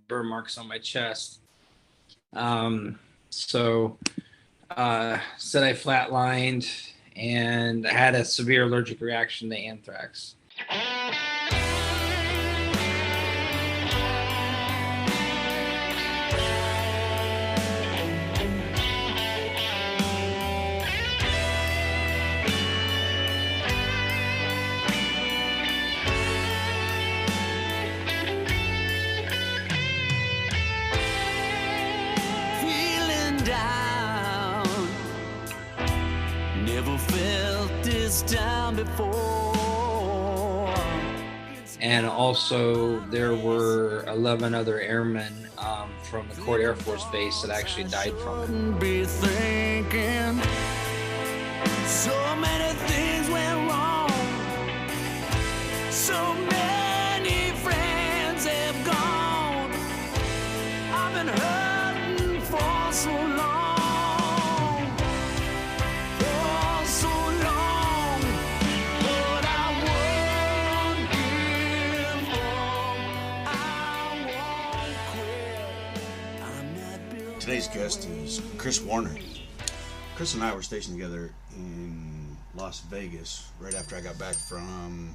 burn marks on my chest. So said I flatlined and I had a severe allergic reaction to anthrax. Time before. And also there were 11 other airmen from McCord Air Force Base that actually died from it. Be thinking so many things went wrong, so many friends have gone. I've been hurting for so long. Today's guest is Chris Warner. Chris and I were stationed together in Las Vegas right after I got back from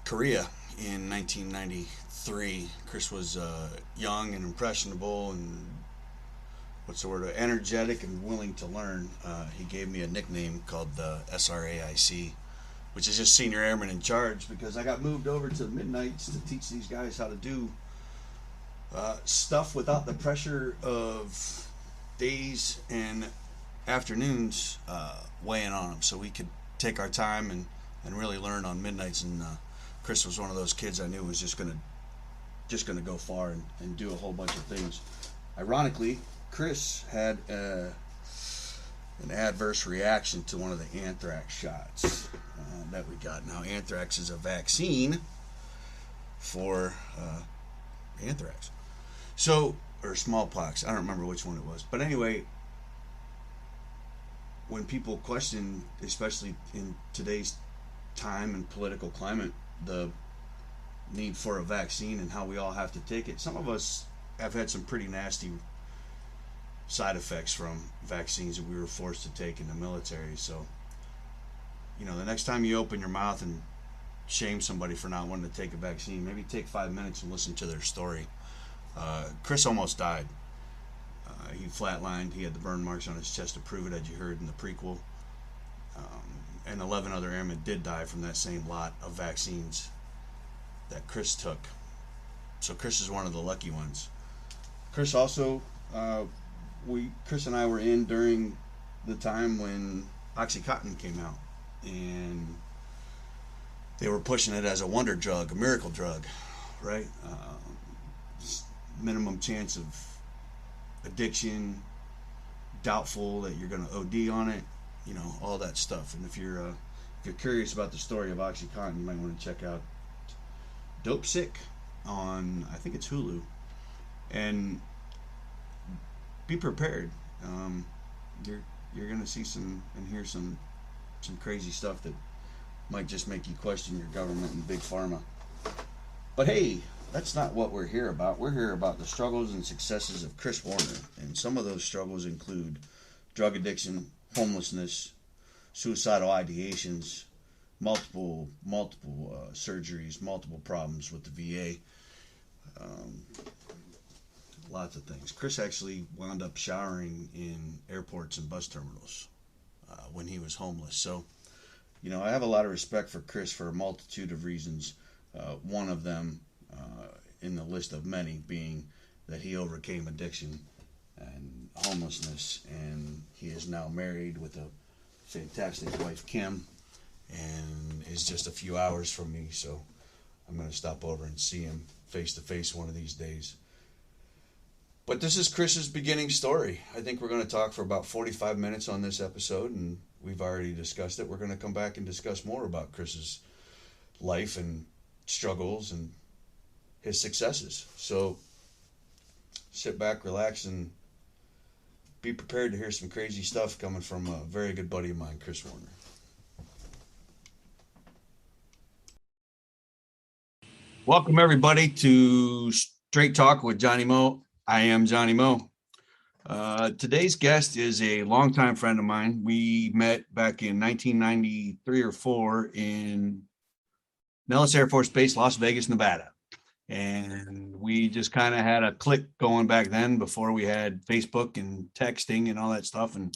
Korea in 1993. Chris was young and impressionable and energetic and willing to learn. He gave me a nickname called the SRAIC, which is just Senior Airman in Charge, because I got moved over to the midnights to teach these guys how to do stuff without the pressure of days and afternoons weighing on them, so we could take our time and really learn on midnights. And Chris was one of those kids I knew was just gonna go far and do a whole bunch of things. Ironically, Chris had an adverse reaction to one of the anthrax shots that we got. Now, anthrax is a vaccine for anthrax. So, or smallpox, I don't remember which one it was. But anyway, when people question, especially in today's time and political climate, the need for a vaccine and how we all have to take it, some of us have had some pretty nasty side effects from vaccines that we were forced to take in the military. So, the next time you open your mouth and shame somebody for not wanting to take a vaccine, maybe take 5 minutes and listen to their story. Chris almost died. He flatlined. He had the burn marks on his chest to prove it, as you heard in the prequel. And 11 other airmen did die from that same lot of vaccines that Chris took. So Chris is one of the lucky ones. Chris also, Chris and I were in during the time when Oxycontin came out, and they were pushing it as a wonder drug, a miracle drug, right? Minimum chance of addiction, doubtful that you're going to OD on it, all that stuff. And if you're curious about the story of Oxycontin, you might want to check out Dope Sick on, I think it's Hulu, and be prepared. You're going to see some and hear some crazy stuff that might just make you question your government and big pharma. But hey, that's not what we're here about. We're here about the struggles and successes of Chris Warner, and some of those struggles include drug addiction, homelessness, suicidal ideations, multiple surgeries, multiple problems with the VA, lots of things. Chris actually wound up showering in airports and bus terminals when he was homeless. So, I have a lot of respect for Chris for a multitude of reasons. One of them, in the list of many, being that he overcame addiction and homelessness, and he is now married with a fantastic wife, Kim, and is just a few hours from me, so I'm going to stop over and see him face to face one of these days. But this is Chris's beginning story. I think we're going to talk for about 45 minutes on this episode, and we've already discussed it. We're going to come back and discuss more about Chris's life and struggles and his successes. So sit back, relax, and be prepared to hear some crazy stuff coming from a very good buddy of mine, Chris Warner. Welcome, everybody, to Straight Talk with Johnny Mo. I am Johnny Mo. Today's guest is a longtime friend of mine. We met back in 1993 or 4 in Nellis Air Force Base, Las Vegas, Nevada. And we just kind of had a click going back then before we had Facebook and texting and all that stuff. And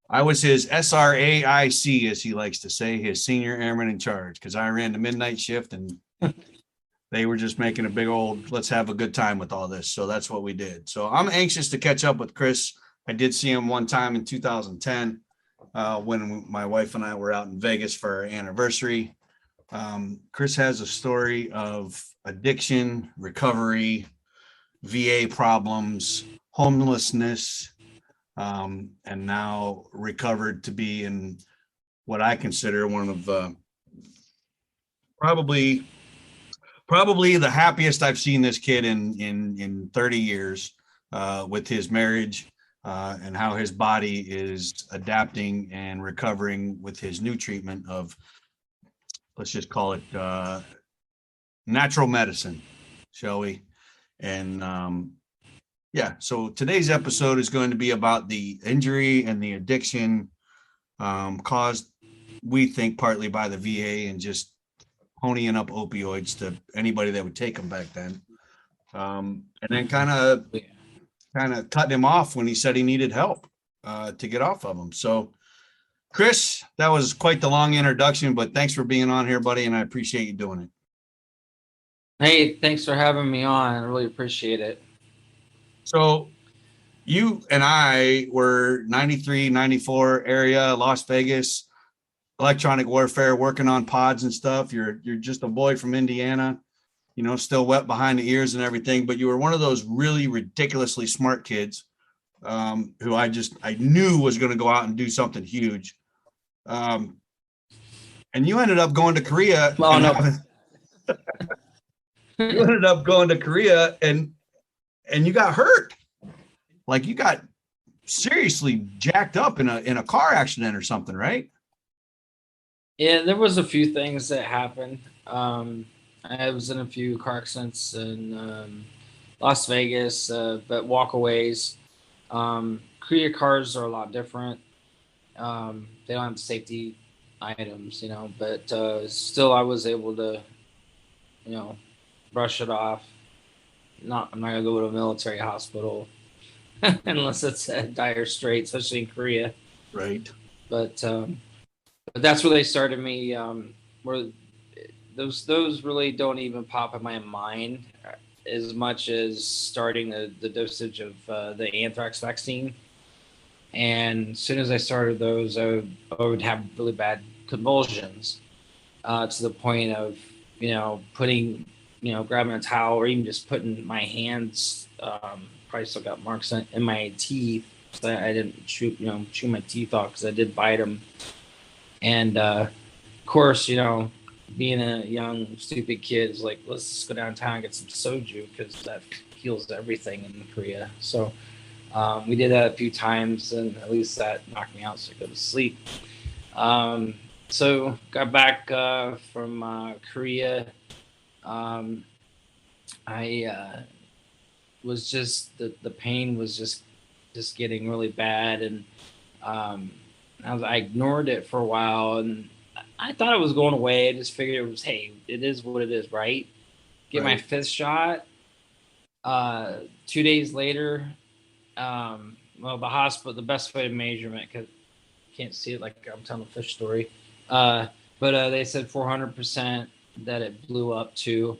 I was his SRAIC, as he likes to say, his senior airman in charge, because I ran the midnight shift and they were just making a big old, let's have a good time with all this. So that's what we did. So I'm anxious to catch up with Chris. I did see him one time in 2010 when my wife and I were out in Vegas for our anniversary. Chris has a story of addiction, recovery, VA problems, homelessness, and now recovered to be in what I consider one of probably the happiest I've seen this kid in 30 years with his marriage and how his body is adapting and recovering with his new treatment of, let's just call it natural medicine, shall we? And so today's episode is going to be about the injury and the addiction caused, we think, partly by the VA and just ponying up opioids to anybody that would take them back then. And then kind of cutting him off when he said he needed help to get off of them. So Chris, that was quite the long introduction, but thanks for being on here, buddy, and I appreciate you doing it. Hey, thanks for having me on. I really appreciate it. So you and I were 93, 94 area, Las Vegas, electronic warfare, working on pods and stuff. You're just a boy from Indiana, still wet behind the ears and everything, but you were one of those really ridiculously smart kids who I knew was going to go out and do something huge. And you ended up going to Korea. Well, no. You ended up going to Korea and you got hurt. Like you got seriously jacked up in a car accident or something, right? Yeah, there was a few things that happened. I was in a few car accidents in Las Vegas, but walkaways. Korea cars are a lot different. They don't have safety items, but still I was able to, brush it off. I'm not gonna go to a military hospital unless it's a dire strait, especially in Korea. Right. But that's where they started me. Where those really don't even pop in my mind as much as starting the dosage of the anthrax vaccine. And as soon as I started those, I would have really bad convulsions to the point of, putting, grabbing a towel or even just putting my hands, probably still got marks in my teeth. So I didn't chew my teeth off because I did bite them. And of course, being a young, stupid kid is like, let's just go downtown and get some soju because that heals everything in Korea. So we did that a few times, and at least that knocked me out so I go to sleep. So got back from Korea. I was just, the pain was just getting really bad, and I ignored it for a while, and I thought it was going away. I just figured it was, hey, it is what it is, right? Get my 5th shot. 2 days later, the hospital, the best way to measurement, because you can't see it like I'm telling a fish story, but they said 400% that it blew up to.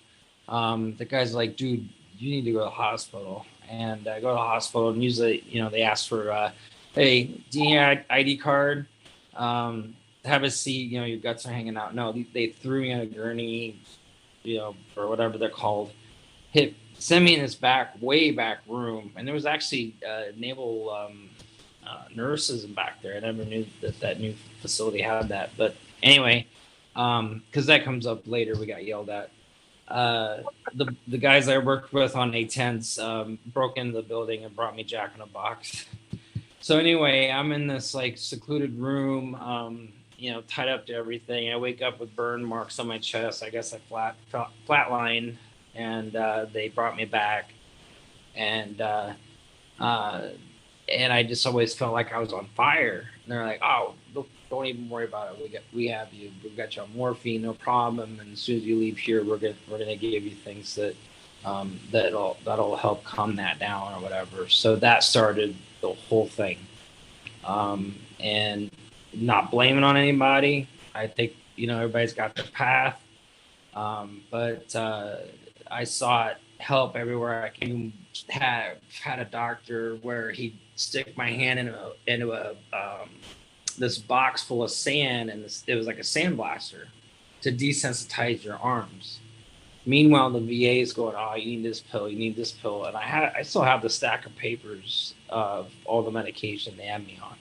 The guy's like, dude, you need to go to the hospital. And I go to the hospital, and usually, they ask for, hey, do you need an ID card? Have a seat, your guts are hanging out. No, they threw me in a gurney, or whatever they're called. Sent me in this way back room. And there was actually naval nurses back there. I never knew that new facility had that. But anyway, because that comes up later, we got yelled at. The guys I worked with on A10s broke into the building and brought me Jack in a Box. So anyway, I'm in this like secluded room, tied up to everything. I wake up with burn marks on my chest. I guess I flatlined and they brought me back, and and I just always felt like I was on fire. And they're like, "Oh, don't even worry about it. We have you. We've got you on morphine, no problem. And as soon as you leave here, we're gonna give you things that that'll help calm that down or whatever." So that started the whole thing, and not blaming on anybody. I think everybody's got their path, but I sought help everywhere I came. Had a doctor where he'd stick my hand into a this box full of sand, and it was like a sandblaster to desensitize your arms. Meanwhile, the VA is going, "Oh, you need this pill, you need this pill," and I still have the stack of papers of all the medication they had me on.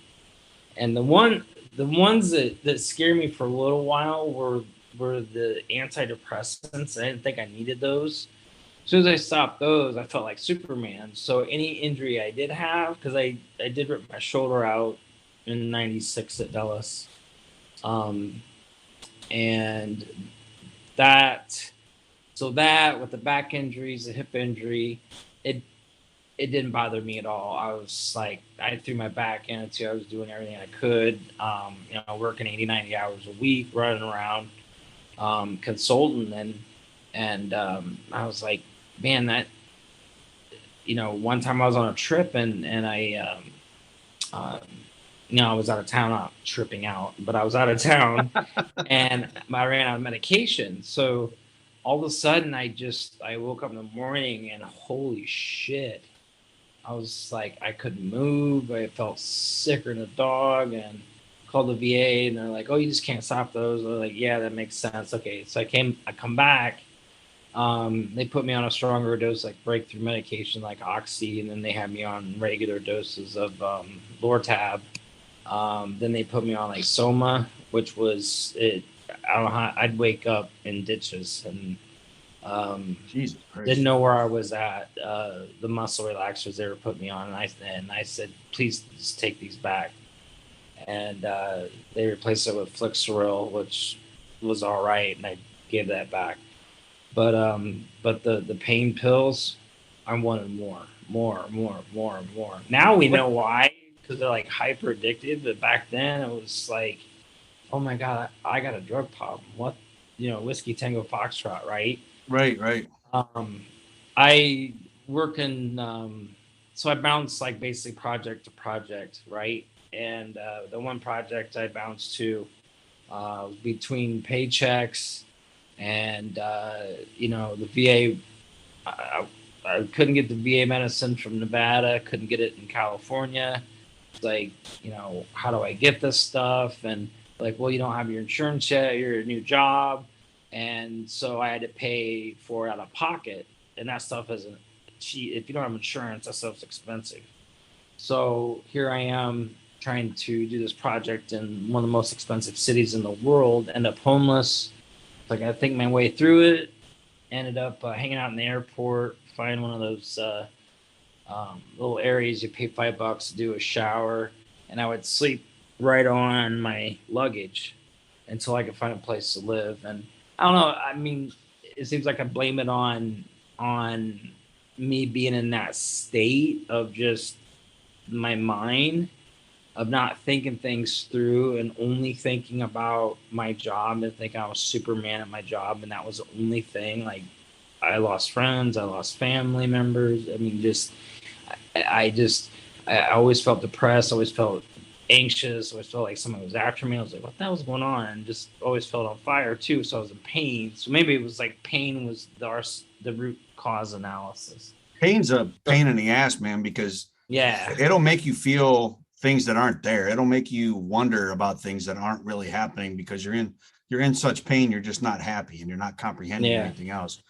And the ones that scared me for a little while were the antidepressants. I didn't think I needed those. As soon as I stopped those, I felt like Superman. So any injury I did have, because I did rip my shoulder out in '96 at Nellis, and that with the back injuries, the hip injury, it didn't bother me at all. I was like, I threw my back into it. I was doing everything I could, working 80, 90 hours a week, running around, consulting, and I was like, man, that, one time I was on a trip and I, I was out of town, not tripping out, but I was out of town and I ran out of medication. So all of a sudden I woke up in the morning and holy shit, I was like, I couldn't move. I felt sicker than a dog, and called the VA and they're like, "Oh, you just can't stop those." They're like, "Yeah, that makes sense." Okay. So I come back. They put me on a stronger dose, like breakthrough medication, like Oxy, and then they had me on regular doses of Lortab. Then they put me on like Soma, which was it. I don't know how I'd wake up in ditches and Jesus Christ. Didn't know where I was at. The muscle relaxers they were putting me on, and I said, "Please just take these back." And they replaced it with Flixeril, which was all right, and I gave that back. But the pain pills, I wanted more. Now we know why, because they're like hyper addictive. But back then it was like, oh my god, I got a drug problem. What, whiskey tango foxtrot, right? Right. I work in, so I bounce like basically project to project, right? And the one project I bounced to between paychecks and the VA. I couldn't get the VA medicine from Nevada, couldn't get it in California. It's like, how do I get this stuff? And like, well, you don't have your insurance yet, you're a new job. And so I had to pay for it out of pocket. And that stuff isn't cheap. If you don't have insurance, that stuff's expensive. So here I am trying to do this project in one of the most expensive cities in the world, end up homeless. Like, I think my way through it, ended up hanging out in the airport, find one of those little areas you pay $5 to do a shower, and I would sleep right on my luggage until I could find a place to live. And I don't know, I mean, it seems like I blame it on me being in that state of just my mind, of not thinking things through and only thinking about my job and thinking I was Superman at my job, and that was the only thing. Like, I lost friends, I lost family members. I mean, I always felt depressed, always felt anxious, always felt like someone was after me. I was like, what the hell was going on? And just always felt on fire too. So I was in pain. So maybe it was like pain was the root cause analysis. Pain's a pain in the ass, man, because it'll make you feel things that aren't there. It'll make you wonder about things that aren't really happening because you're in such pain. You're just not happy and you're not comprehending anything else.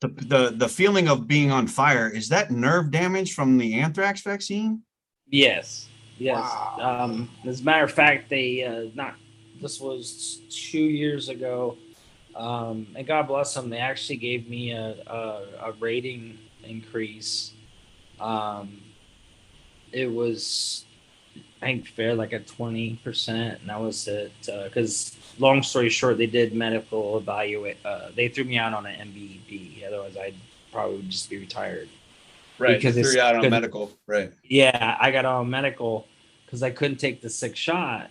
The feeling of being on fire, is that nerve damage from the anthrax vaccine? Yes. Wow. As a matter of fact, this was 2 years ago. And God bless them, they actually gave me a rating increase. It was I fared like a 20%, and that was it. Because long story short, they did medical evaluate. They threw me out on an MBB. Otherwise, I'd probably would just be retired. Right. They Because threw you out on it's medical. Right. yeah, I got on medical because I couldn't take the sixth shot,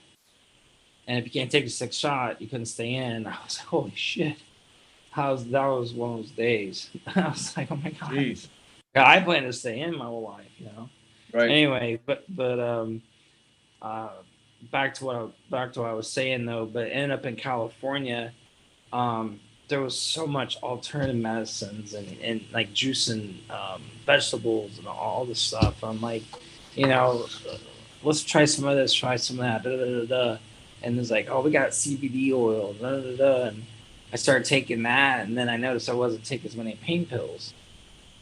and if you can't take the sixth shot, you couldn't stay in. I was like, holy shit! That was one of those days. I was like, oh my god. Jeez. Yeah, I plan to stay in my whole life, Right. Anyway, but uh, back to what I was saying though. But ended up in California. There was so much alternative medicines and like juicing vegetables and all this stuff. I'm like, let's try some of this, try some of that, da, da, da, da. And it's like, oh, we got CBD oil, da, da, da. And I started taking that, and then I noticed I wasn't taking as many pain pills,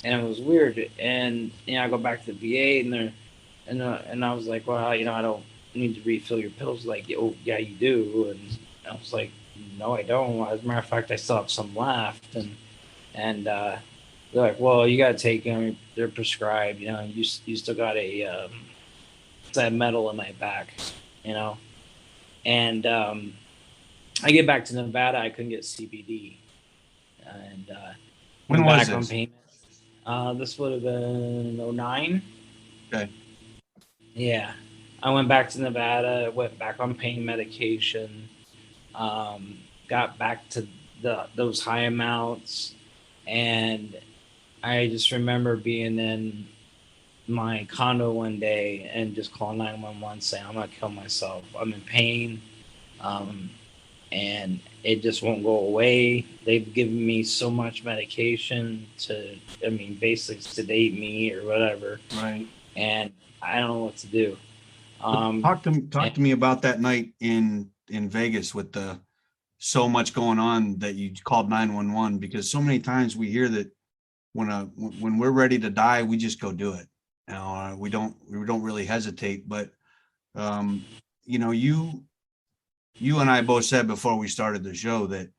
and it was weird. And I go back to the VA, and they're and I was like, well, I don't need to refill your pills. Like, oh yeah, you do. And I was like, no, I don't. As a matter of fact, I still have some left. And they're like, well, you got to take them. They're prescribed. You still got that metal in my back. And I get back to Nevada. I couldn't get CBD, and When went was back on this? payment. This would have been 09. Okay. Yeah, I went back to Nevada. Went back on pain medication. Got back to those high amounts, and I just remember being in my condo one day and just calling 911 saying, I'm gonna kill myself. I'm in pain. And it just won't go away. They've given me so much medication to, basically sedate me or whatever. Right. And I don't know what to do. Talk to me about that night in Vegas with the so much going on that you called 911, because so many times we hear that when we're ready to die, we just go do it. We don't really hesitate. But you and I both said before we started the show that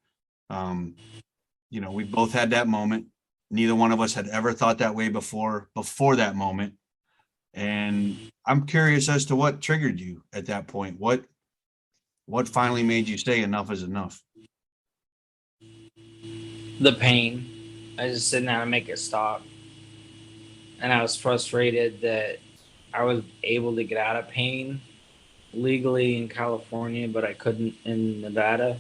we both had that moment. Neither one of us had ever thought that way before that moment. And I'm curious as to what triggered you at that point. What finally made you say enough is enough? The pain. I just didn't know how to make it stop. And I was frustrated that I was able to get out of pain legally in California, but I couldn't in Nevada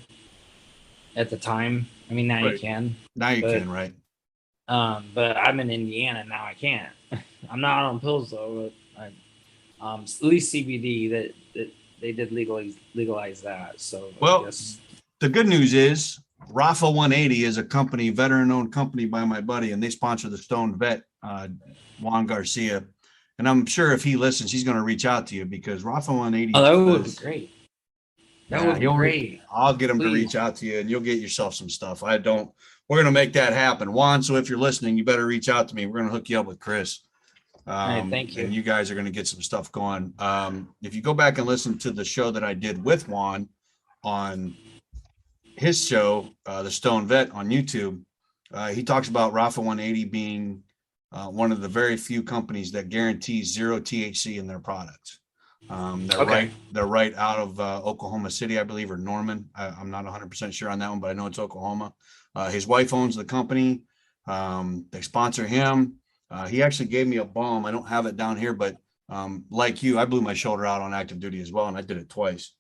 at the time. Now Right. you can. Now you can, right? But I'm in Indiana now. I can't. I'm not on pills though. But at least CBD that they did legalize that. So Well, I guess. The good news is Rafa 180 is a company, veteran-owned company by my buddy, and they sponsor the Stone Vet, Juan Garcia. And I'm sure if he listens, he's going to reach out to you, because Rafa 180. Oh, that would be great. That would be great. I'll get him to Please. reach out to you, and you'll get yourself some stuff. We're going to make that happen, Juan. So if you're listening, you better reach out to me. We're going to hook you up with Chris. All right, thank you. And you guys are going to get some stuff going. If you go back and listen to the show that I did with Juan on his show, the Stone Vet on YouTube, he talks about Rafa 180 being one of the very few companies that guarantees 0 THC in their products. They're right out of Oklahoma City, I believe, or Norman. I'm not 100% sure on that one, but I know it's Oklahoma. His wife owns the company. They sponsor him. He actually gave me a balm. I don't have it down here, but like you, I blew my shoulder out on active duty as well, and I did it twice.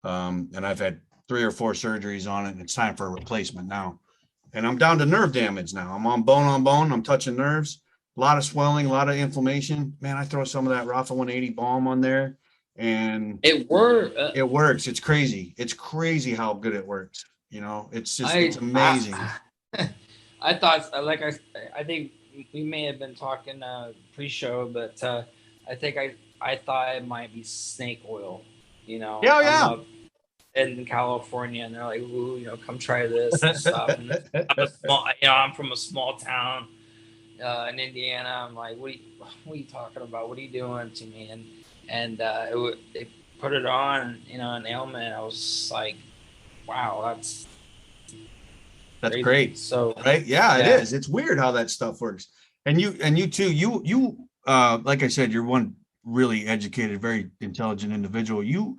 And I've had 3 or 4 surgeries on it, and it's time for a replacement now. And I'm down to nerve damage now. I'm on bone. I'm touching nerves. A lot of swelling, a lot of inflammation. Man, I throw some of that Rafa 180 balm on there, and It worked. it works. It's crazy. It's crazy how good it works. It's just, it's amazing. I thought, I think we may have been talking pre-show, but I think I thought it might be snake oil. Yeah. I'm up in California, and they're like, "Ooh, come try this and stuff." And I'm from a small town in Indiana. I'm like, what are you talking about? What are you doing to me? And they put it on, an ailment. I was like, wow, that's crazy. Great. So right, yeah, it is. It's weird how that stuff works. And you too. You like I said, you're one really educated, very intelligent individual. You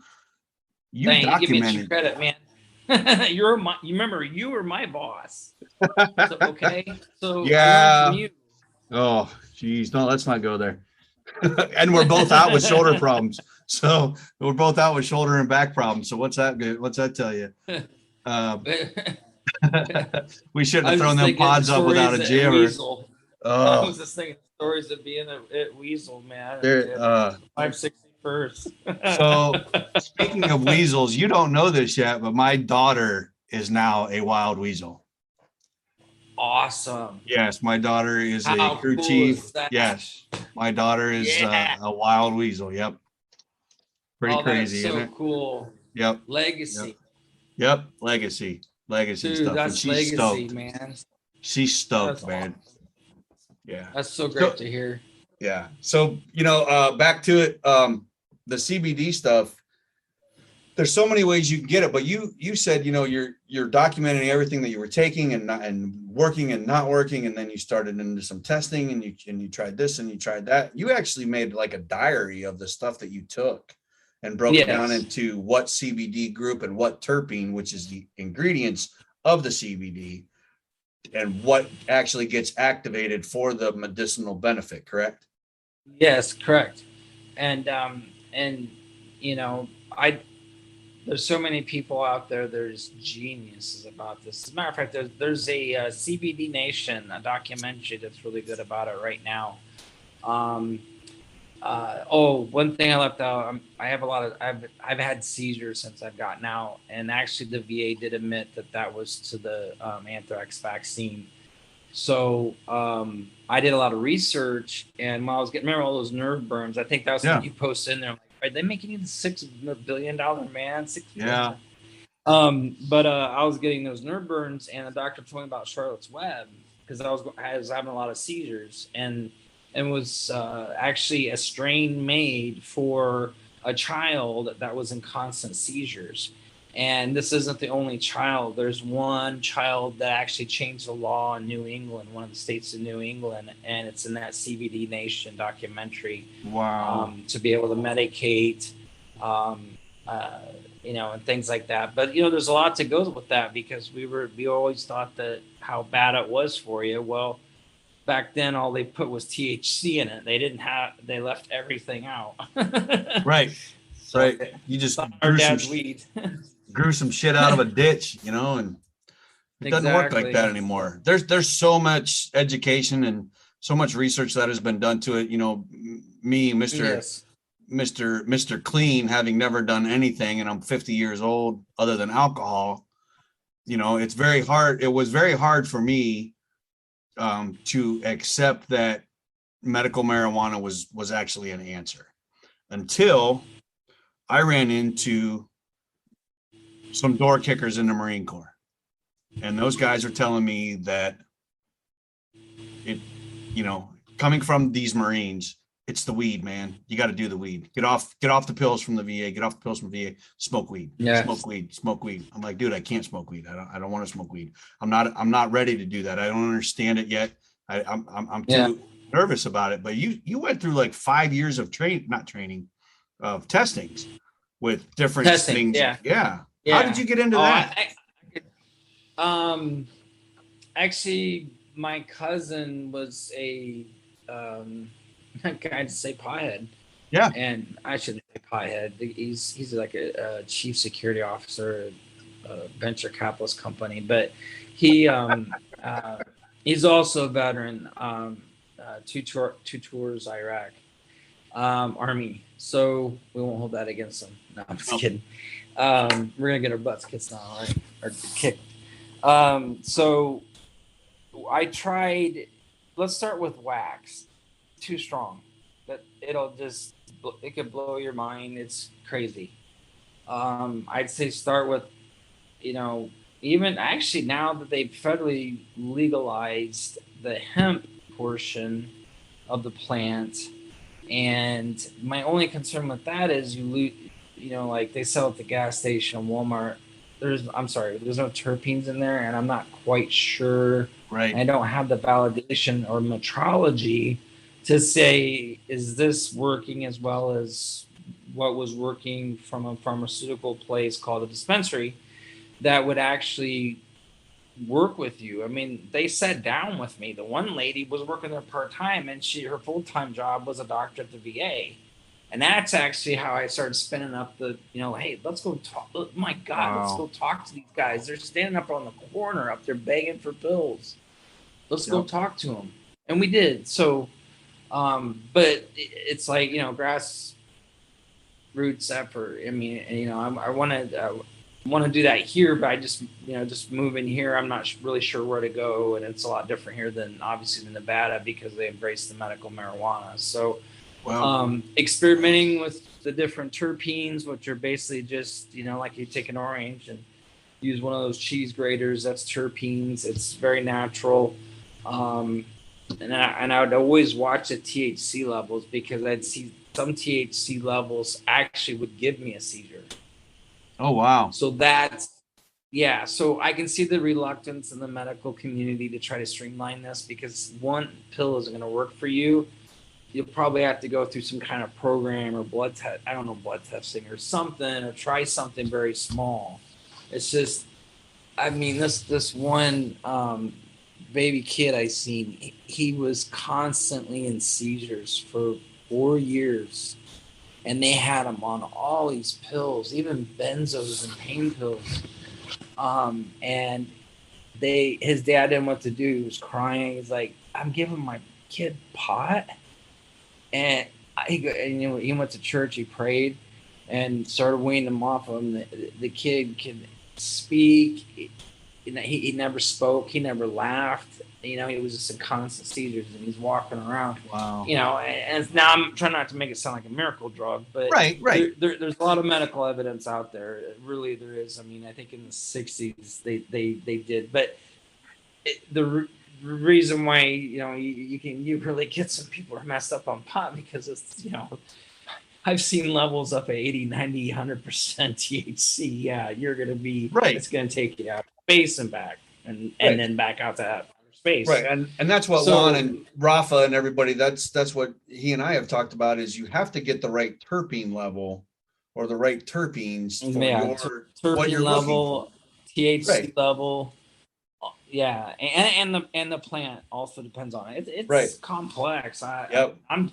Thank you. Give me some documented. credit, man. You remember you were my boss. So, okay. So I learned from Yeah. you. Oh, geez. No, let's not go there. And we're both out with shoulder problems. So we're both out with shoulder and back problems. So what's that tell you? We shouldn't I have was thrown just them thinking pods up without a stories at jammer. Weasel. I Oh, was just thinking stories of being at Weasel, man. there. 561st. So speaking of weasels, you don't know this yet, but my daughter is now a wild weasel. Awesome. Yes, my daughter is a How crew cool chief. is that? Yes, my daughter is Yeah. a wild weasel. Yep, pretty Oh, that is crazy, isn't so it? cool. Yep, Legacy. yep. Legacy Dude, stuff, and that's she's legacy, stoked. man. She's stoked, That's man. awesome. Yeah. That's so great to hear. Yeah. So, back to it, the CBD stuff, there's so many ways you can get it, but you said, you're documenting everything that you were taking and working and not working. And then you started into some testing and you tried this and you tried that. You actually made like a diary of the stuff that you took and broke it down into what CBD group and what terpene, which is the ingredients of the CBD, and what actually gets activated for the medicinal benefit, correct? Yes, correct. And there's so many people out there. There's geniuses about this. As a matter of fact, there's a CBD Nation, a documentary that's really good about it right now. One thing I left out. I've had seizures since I've gotten out, and actually the VA did admit that was to the anthrax vaccine. So I did a lot of research, and when I was remember all those nerve burns, I think that was something you posted in there. Like, are they making you the $6 billion man? Yeah. But I was getting those nerve burns, and the doctor told me about Charlotte's Web because I was having a lot of seizures, and was actually a strain made for a child that was in constant seizures. And this isn't the only child. There's one child that actually changed the law in New England, one of the states in New England, and it's in that CBD Nation documentary. Wow. To be able to medicate, and things like that. But there's a lot to go with that because we always thought that how bad it was for you. Well, back then all they put was THC in it. They left everything out. Right. So right. You just our dad's weed. Grew some shit out of a ditch, and it doesn't work like that anymore. There's so much education and so much research that has been done to it. Me, Mr. Clean, having never done anything, and I'm 50 years old other than alcohol. It's very hard. It was very hard for me to accept that medical marijuana was actually an answer until I ran into some door kickers in the Marine Corps. And those guys are telling me that coming from these Marines, it's the weed, man. You got to do the weed. Get off the pills from the VA. Get off the pills from the VA. Smoke weed. Yeah. Smoke weed. I'm like, dude, I can't smoke weed. I don't want to smoke weed. I'm not ready to do that. I don't understand it yet. I'm too nervous about it. But you went through like 5 years of of testings with different things. Yeah. How did you get into that? Actually, my cousin was a I'd say pothead. Yeah. And I shouldn't say pothead. He's like a chief security officer at a venture capitalist company, but he he's also a veteran. Two tours Iraq, Army. So we won't hold that against him. No, I'm just kidding. We're gonna get our butts kicked now, right? Or kicked. So I tried. Let's start with wax. Too strong. That it could blow your mind. It's crazy. I'd say start with, even actually now that they've federally legalized the hemp portion of the plant, and my only concern with that is like they sell at the gas station, Walmart. There's no terpenes in there, and I'm not quite sure. Right. I don't have the validation or metrology to say, is this working as well as what was working from a pharmaceutical place called a dispensary that would actually work with you? I mean, they sat down with me. The one lady was working there part-time, and her full-time job was a doctor at the VA. And that's actually how I started spinning up the, hey, let's go talk. Oh my God, let's go talk to these guys. They're standing up on the corner up there begging for pills. Let's go talk to them. And we did. So, but it's like, grassroots effort. I mean, I want to do that here, but I just moving here, I'm not really sure where to go. And it's a lot different here than obviously than Nevada because they embrace the medical marijuana. So, experimenting with the different terpenes, which are basically just, like you take an orange and use one of those cheese graters, that's terpenes. It's very natural. And I would always watch the THC levels because I'd see some THC levels actually would give me a seizure. Oh, wow. So so I can see the reluctance in the medical community to try to streamline this because one pill isn't going to work for you. You'll probably have to go through some kind of program or blood testing or something, or try something very small. It's just, I mean, this one baby kid I seen, he was constantly in seizures for 4 years, and they had him on all these pills, even benzos and pain pills. And his dad didn't know what to do. He was crying. He's like, I'm giving my kid pot. And he went to church, he prayed, and started weaning him off of him. The kid could speak. He never spoke. He never laughed. He was just in constant seizures, and he's walking around. Wow. And now I'm trying not to make it sound like a miracle drug, but right. There's a lot of medical evidence out there. Really, there is. I mean, I think in the 60s they did, but the reason why you really get some people are messed up on pot because it's I've seen levels up at 80, 90, 100% THC. Yeah, you're gonna be right. It's gonna take you out of space and back, and then back out to outer space. Right, and that's what Juan and Rafa and everybody. That's what he and I have talked about. Is you have to get the right terpene level or the right terpenes for what you're level, THC right. level. Yeah, and the plant also depends on it. It's complex. I am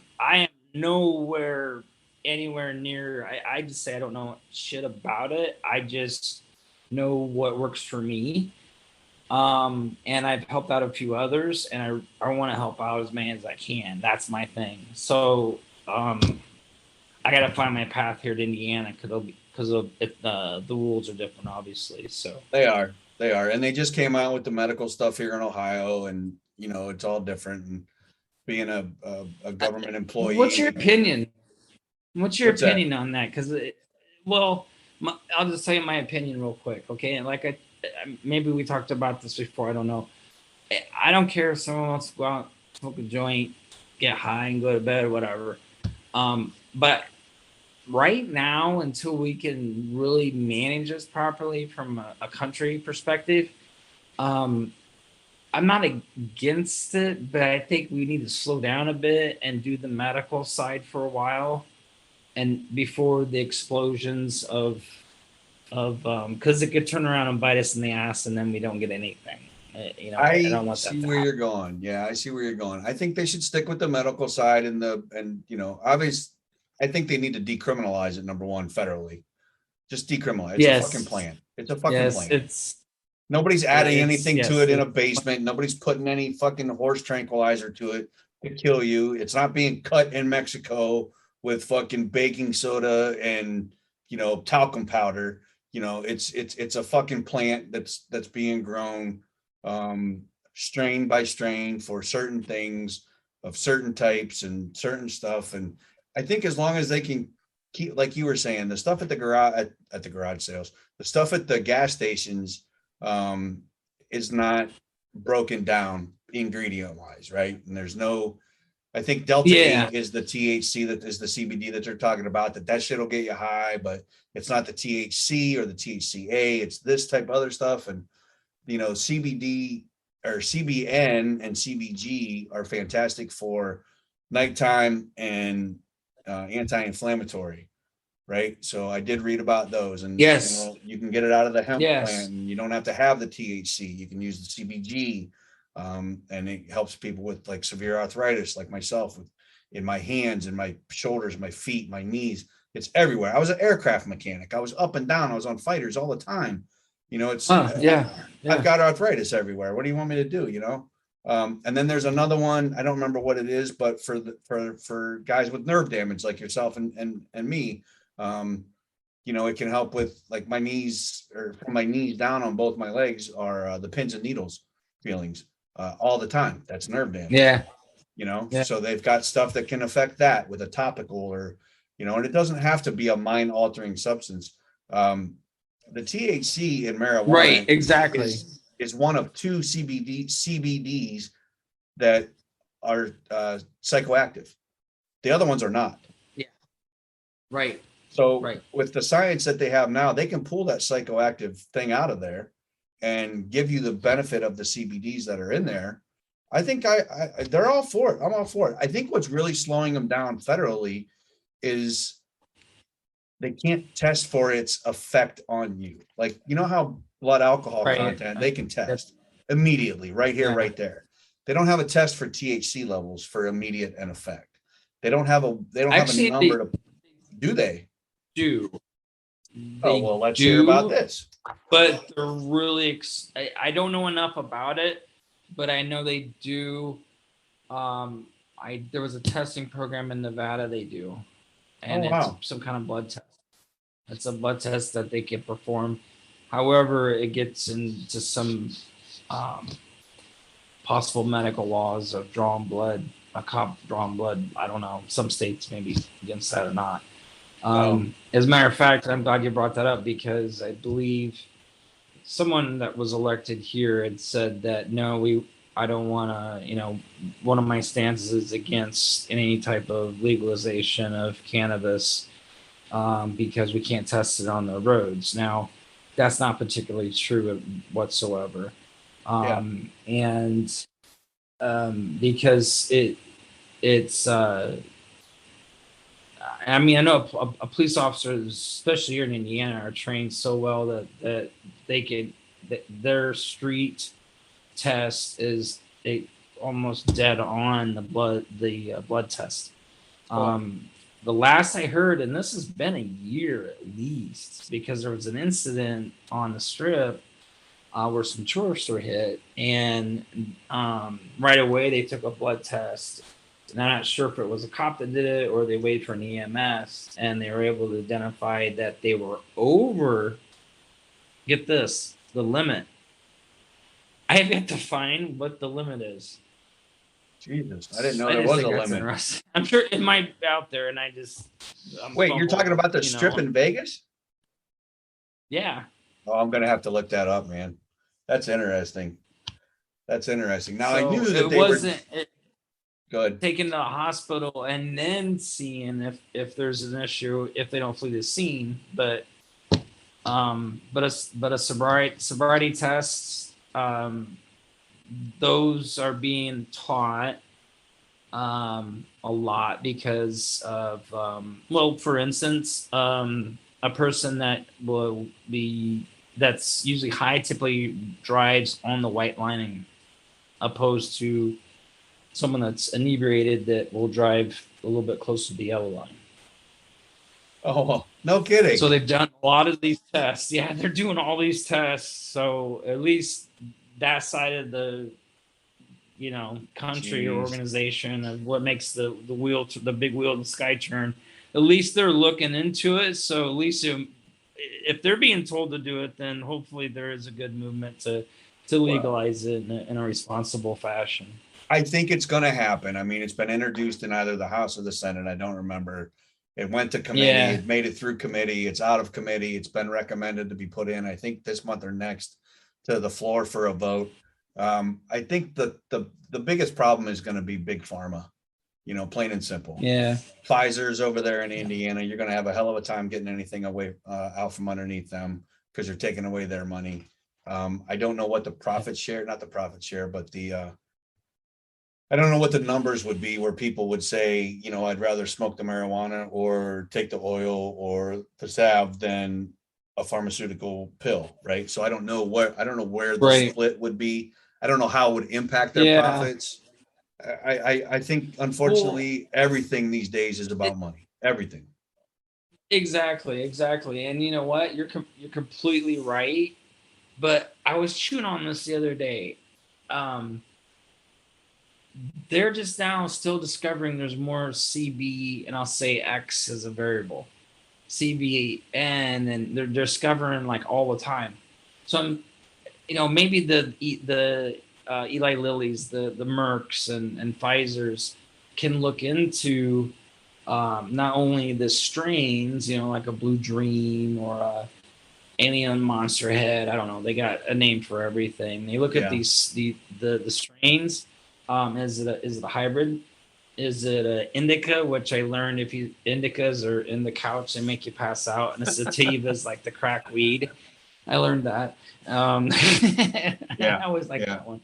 nowhere anywhere near. I just say I don't know shit about it. I just know what works for me. And I've helped out a few others, and I want to help out as many as I can. That's my thing. So I got to find my path here to Indiana because the rules are different, obviously. So they are. And they just came out with the medical stuff here in Ohio, and it's all different. And being a government employee. What's your opinion? What's your opinion on that? Because, I'll just tell you my opinion real quick, okay? And like maybe we talked about this before. I don't know. I don't care if someone wants to go out, smoke a joint, get high, and go to bed or whatever. But right now, until we can really manage this properly from a country perspective, I'm not against it, but I think we need to slow down a bit and do the medical side for a while, and before the explosions of because it could turn around and bite us in the ass, and then we don't get anything. I don't want that. I see where you're going. Yeah, I see where you're going. I think they should stick with the medical side and obviously. I think they need to decriminalize it, number one, federally. Just decriminalize. It's a fucking plan. It's a fucking plan. Nobody's adding anything to it in a basement. Nobody's putting any fucking horse tranquilizer to it to kill you. It's not being cut in Mexico with fucking baking soda and talcum powder. It's a fucking plant that's being grown strain by strain for certain things of certain types and certain stuff. And I think as long as they can keep, like you were saying, the stuff at the garage at the garage sales, the stuff at the gas stations is not broken down ingredient wise, right? And there's no, I think Delta 8 is the THC that is the CBD that they're talking about, that shit will get you high, but it's not the THC or the THCA. It's this type of other stuff. And, CBD or CBN and CBG are fantastic for nighttime and anti-inflammatory, right? So I did read about those, and Yes. you can get it out of the hemp Yes. plant, and you don't have to have the THC. You can use the CBG, and it helps people with like severe arthritis, like myself, in my hands and my shoulders, my feet, my knees. It's everywhere. I was an aircraft mechanic. I was up and down. I was on fighters all the time. It's Yeah. I've got arthritis everywhere. What do you want me to do? And then there's another one. I don't remember what it is, but for guys with nerve damage like yourself and me, it can help with like my knees, or from my knees down on both my legs are the pins and needles feelings all the time. That's nerve damage. Yeah. So they've got stuff that can affect that with a topical, or and it doesn't have to be a mind altering substance. The THC in marijuana, Right. Exactly. is one of two CBDs that are psychoactive. The other ones are not. Yeah. Right. So with the science that they have now, they can pull that psychoactive thing out of there and give you the benefit of the CBDs that are in there. I think they're all for it. I'm all for it. I think what's really slowing them down federally is they can't test for its effect on you. Like, how blood alcohol content, they can test immediately right here, right there. They don't have a test for THC levels for immediate and effect. They don't have a number to, do they? Well, let's hear about this. But they're really, I don't know enough about it, but I know they do. There was a testing program in Nevada they do, and it's some kind of blood test. It's a blood test that they can perform. However, it gets into some possible medical laws of drawn blood, a cop drawn blood. I don't know. Some states may be against that or not. As a matter of fact, I'm glad you brought that up, because I believe someone that was elected here had said that, no, I don't want to, one of my stances is against any type of legalization of cannabis, because we can't test it on the roads. Now, that's not particularly true whatsoever. And because it's I mean, I know a police officers, especially here in Indiana, are trained so well that they can, their street test is almost dead on the blood test. The last I heard, and this has been a year at least, because there was an incident on the strip where some tourists were hit, and right away they took a blood test. And I'm not sure if it was a cop that did it or they waited for an EMS, and they were able to identify that they were over, get this, the limit. I have yet to find what the limit is. Jesus, I didn't know there was a limit. I'm sure it might be out there, and wait, you're talking about the strip in Vegas? Yeah. Oh, I'm gonna have to look that up, man. That's interesting. Now, so I knew that they wasn't. Good. Taken to the hospital and then seeing if there's an issue if they don't flee the scene, but a sobriety tests, those are being taught a lot because of for instance, a person that's usually high typically drives on the white lining, opposed to someone that's inebriated that will drive a little bit closer to the yellow line. Oh, no kidding. So they've done a lot of these tests. Yeah, they're doing all these tests. So at least that side of the, country or organization of what makes the big wheel in the sky turn, at least they're looking into it. So at least if they're being told to do it, then hopefully there is a good movement to legalize it in a responsible fashion. I think it's going to happen. I mean, it's been introduced in either the House or the Senate. I don't remember. It went to committee. Yeah. It made it through committee. It's out of committee. It's been recommended to be put in, I think, this month or next to the floor for a vote. I think the biggest problem is going to be big pharma, plain and simple. Yeah. Pfizer's over there in Indiana. You're going to have a hell of a time getting anything away out from underneath them because you're taking away their money. I don't know what not the profit share, but I don't know what the numbers would be where people would say, you know, I'd rather smoke the marijuana or take the oil or the salve than a pharmaceutical pill, right? So I don't know where the Right. split would be. I don't know how it would impact their Yeah. profits. I think Well, unfortunately everything these days is about money. Everything. exactly. And you know what? You're completely right. But I was chewing on this the other day. Um, they're just now still discovering there's more CB, and I'll say X as a variable, CBN, and they're discovering like all the time. So I'm, maybe the Eli Lilly's, the Mercks and Pfizer's can look into not only the strains, like a Blue Dream or a Alien Monster Head. I don't know. They got a name for everything. They look at Yeah. the strains. Is it a hybrid? Is it an indica? Which I learned indicas are in the couch, they make you pass out, and a sativa is like the crack weed. I learned that. Yeah. I always like that one.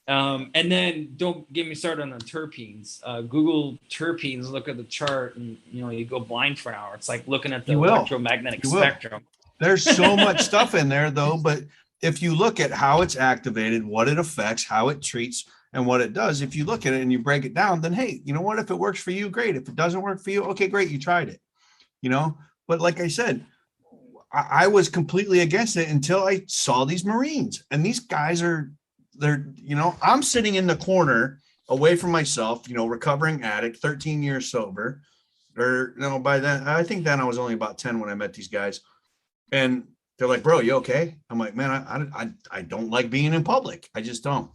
And then don't get me started on the terpenes. Google terpenes, look at the chart, and you go blind for an hour. It's like looking at the electromagnetic spectrum. There's so much stuff in there though, but if you look at how it's activated, what it affects, how it treats, and what it does, if you look at it and you break it down, then hey, you know what? If it works for you, great. If it doesn't work for you, okay, great, you tried it. But like I said, I was completely against it until I saw these Marines, and these guys I'm sitting in the corner away from myself, recovering addict, 13 years sober, or by then, I think then I was only about 10 when I met these guys. And they're like, bro, you okay? I'm like, man, I don't like being in public. I just don't.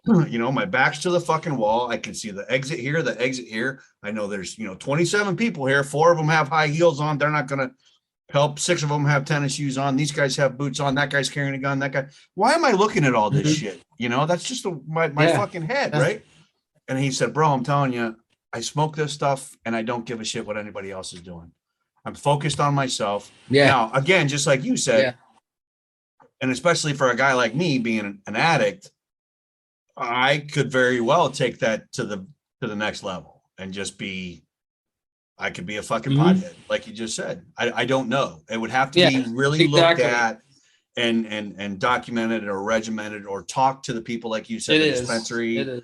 My back's to the fucking wall. I can see the exit here. I know there's, 27 people here. 4 of them have high heels on. They're not going to help. 6 of them have tennis shoes on. These guys have boots on. That guy's carrying a gun. That guy. Why am I looking at all this shit? That's just my fucking head, right? And he said, bro, I'm telling you, I smoke this stuff and I don't give a shit what anybody else is doing. I'm focused on myself. Yeah. Now, again, just like you said, and especially for a guy like me being an addict, I could very well take that to the next level and just I could be a fucking pothead, like you just said. I don't know. It would have to be really looked at and documented or regimented or talk to the people, like you said, the dispensary. It is.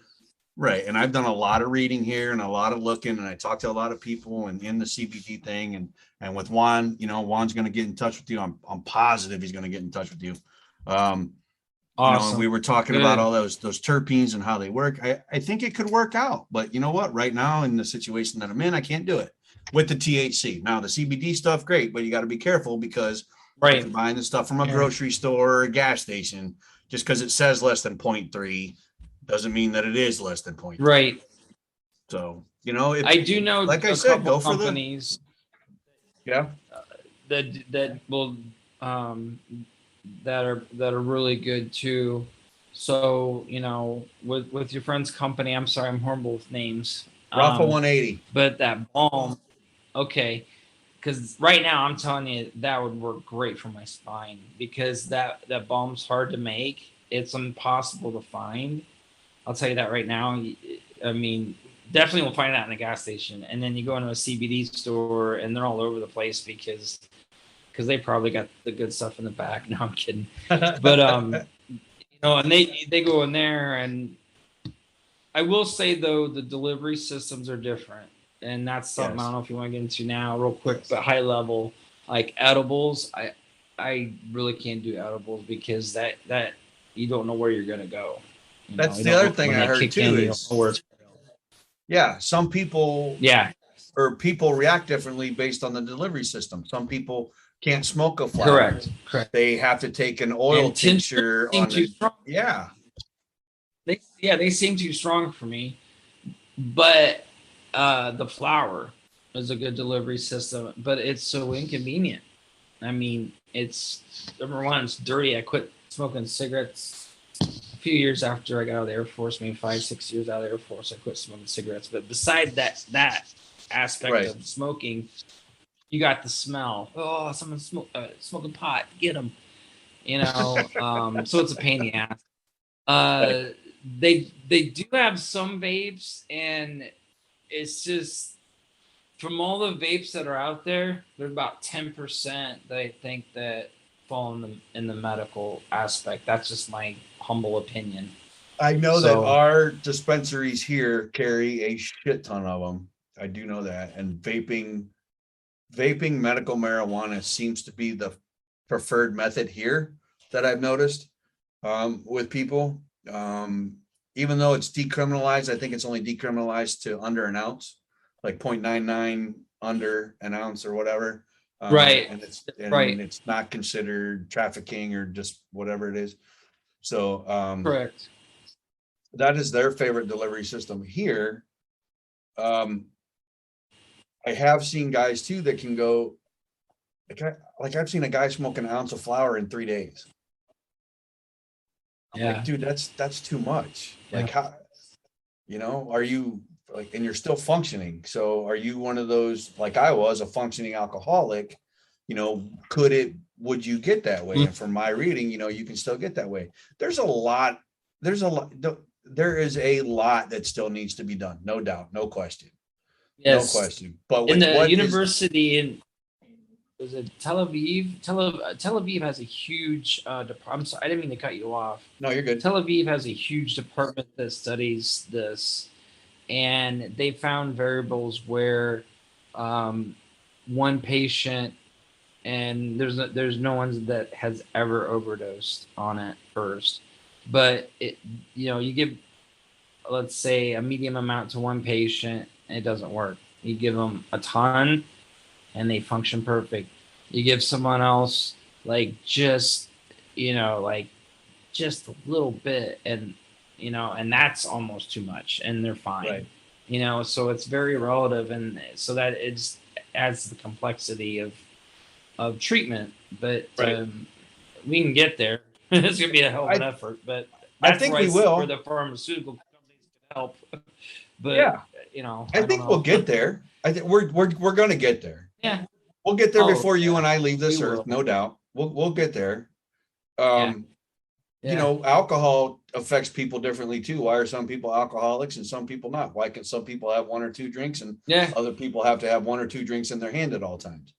Right. And I've done a lot of reading here and a lot of looking, and I talked to a lot of people and in the CBD thing and with Juan, Juan's going to get in touch with you. I'm positive he's going to get in touch with you. Awesome. And we were talking about all those terpenes and how they work. I think it could work out, but you know what? Right now in the situation that I'm in, I can't do it with the THC. Now the CBD stuff, great, but you got to be careful because if you're buying the stuff from a grocery store or a gas station, just because it says less than 0.3 doesn't mean that it is less than 0.3. Right. So, I do know, like I said, go for companies that will that are really good too. So, with your friend's company, I'm sorry, I'm horrible with names. Rafa 180. But that balm, okay. Because right now I'm telling you that would work great for my spine, because that balm's hard to make. It's impossible to find. I'll tell you that right now. I mean, definitely we'll find it out in a gas station. And then you go into a CBD store and they're all over the place because they probably got the good stuff in the back. No, I'm kidding. But, and they go in there, and I will say though, the delivery systems are different. And that's something I don't know if you want to get into now real quick, but high level, like edibles. I really can't do edibles because that you don't know where you're going to go. That's the other thing I heard too is, some people, or people react differently based on the delivery system. Some people can't smoke a flower. Correct. They have to take an oil tincture on they seem too strong for me. But the flower is a good delivery system, but it's so inconvenient. I mean, it's, number one, it's dirty. I quit smoking cigarettes a few years after I got out of the Air Force, maybe 5-6 years out of the Air Force. I quit smoking cigarettes. But besides that aspect of smoking, you got the smell. Oh, someone's smoking pot. Get them. So it's a pain in the ass. They do have some vapes, and it's just from all the vapes that are out there, there's about 10% that I think that fall in the medical aspect. That's just my humble opinion. I know that So our dispensaries here carry a shit ton of them. I do know that. And vaping medical marijuana seems to be the preferred method here that I've noticed with people. Even though it's decriminalized, I think it's only decriminalized to under an ounce, like 0.99 under an ounce or whatever. right, And right, it's not considered trafficking or just whatever it is. So correct. that is their favorite delivery system here. Um, I have seen guys too that can go like I've seen a guy smoke an ounce of flower in 3 days. I'm like, Yeah, dude, that's too much. Like, yeah. how, are you like, and you're still functioning. So are you one of those, like I was, a functioning alcoholic? Would you get that way? Mm. And from my reading, you can still get that way. There's a lot, there's a lot, there is a lot that still needs to be done. No doubt, no question, no Yes, question. But in with the what is, university in was it Tel Aviv? Tel Aviv has a huge I'm sorry, I didn't mean to cut you off. no, you're good. Tel Aviv has a huge department that studies this, and they found variables where um, one patient, and there's no one that has ever overdosed on it first, but you give, let's say, a medium amount to one patient and it doesn't work. You give them a ton and they function perfect. You give someone else like like just a little bit, and that's almost too much, and they're fine. Right. So it's very relative, and so that it's adds the complexity of treatment. But Right. we can get there. It's gonna be a hell of an I, effort, but I that's think where we will. where the pharmaceutical companies can help. But Yeah. I I don't think we'll know. get there. I think we're going to get there. Yeah. We'll get there Oh, before you yeah. and I leave this We earth, will. no doubt. We'll get there. Yeah. Yeah. Alcohol affects people differently too. Why are some people alcoholics and some people not? Why can some people have one or two drinks and Yeah. other people have to have one or two drinks in their hand at all times?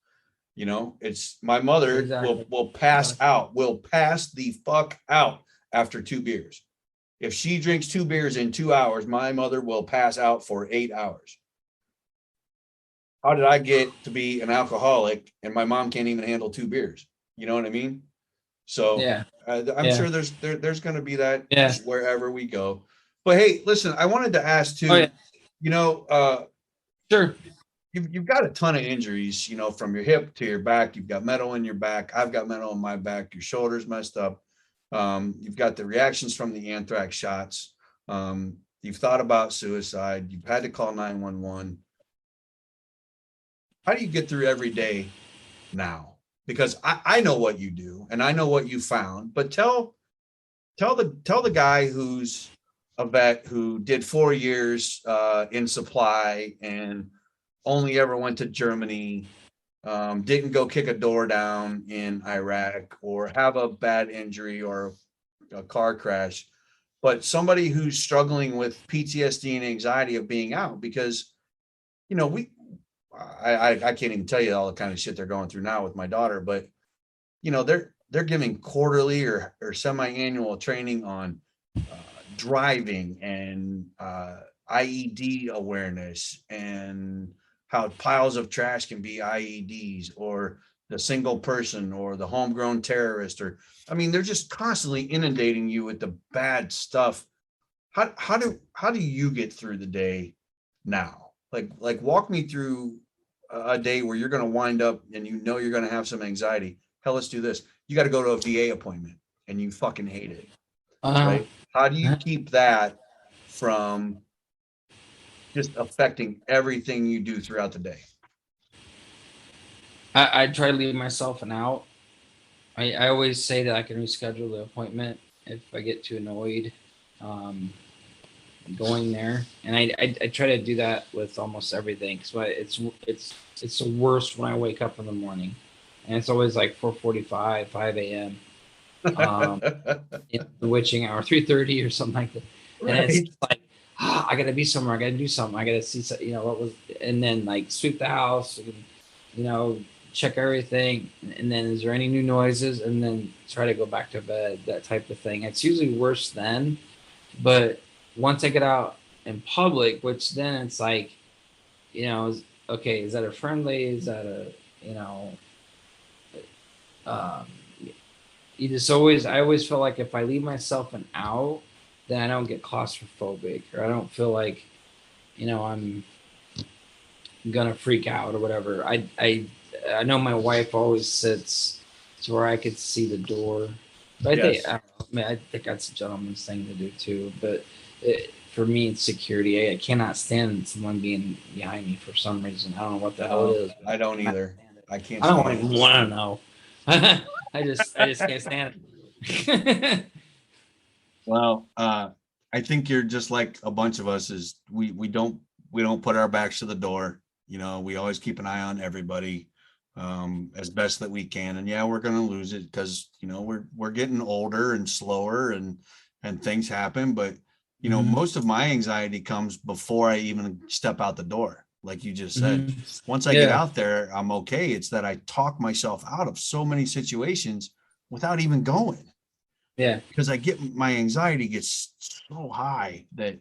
It's my mother Exactly. will pass out, will pass the fuck out after 2 beers. If she drinks 2 beers in 2 hours, my mother will pass out for 8 hours. How did I get to be an alcoholic and my mom can't even handle 2 beers? You know what I mean? So Yeah. I'm Yeah. sure there's going to be that Yeah. wherever we go. But hey, listen, I wanted to ask too. Oh, yeah. Sure. You've got a ton of injuries. From your hip to your back. You've got metal in your back. I've got metal in my back. Your shoulder's messed up. You've got the reactions from the anthrax shots. You've thought about suicide. You've had to call 911. How do you get through every day now? Because I know what you do and I know what you found, but tell the guy who's a vet who did 4 years in supply and only ever went to Germany, didn't go kick a door down in Iraq or have a bad injury or a car crash, but somebody who's struggling with PTSD and anxiety of being out because, I can't even tell you all the kind of shit they're going through now with my daughter, but they're giving quarterly or semi-annual training on driving and IED awareness and how piles of trash can be IEDs or the single person or the homegrown terrorist they're just constantly inundating you with the bad stuff. How do you get through the day now? Like walk me through a day where you're going to wind up and you're going to have some anxiety. Hell, let's do this. You got to go to a VA appointment and you fucking hate it. Right? How do you keep that from just affecting everything you do throughout the day? I try to leave myself an out. I always say that I can reschedule the appointment if I get too annoyed going there, and I try to do that with almost everything. So it's the worst when I wake up in the morning, and it's always like 4:45, 5 a.m. The witching hour, 3:30 or something like that. And it's Right. like, I gotta be somewhere, I gotta do something, I gotta see, what was, and then like sweep the house, and, check everything, and then is there any new noises, and then try to go back to bed, that type of thing. It's usually worse then, but once I get out in public, which then it's like, okay, is that a friendly? Is that a, you know, um, I always feel like if I leave myself an out, then I don't get claustrophobic, or I don't feel like, I'm gonna freak out or whatever. I know my wife always sits to where I could see the door, but Yes. I don't know, I mean, I think that's a gentleman's thing to do too. But for me, it's security. I cannot stand someone being behind me for some reason. I don't know what the hell it is. But I don't I cannot either. stand it. I can't I don't stand even it. want to know. I just can't stand it. Well, I think you're just like a bunch of us is we don't put our backs to the door. We always keep an eye on everybody as best that we can. And yeah, we're gonna lose it because we're getting older and slower and things happen. But Mhm. most of my anxiety comes before I even step out the door. Like you just said, Mhm. once I get Yeah. out there, I'm okay. It's that I talk myself out of so many situations without even going Yeah. because my anxiety gets so high that,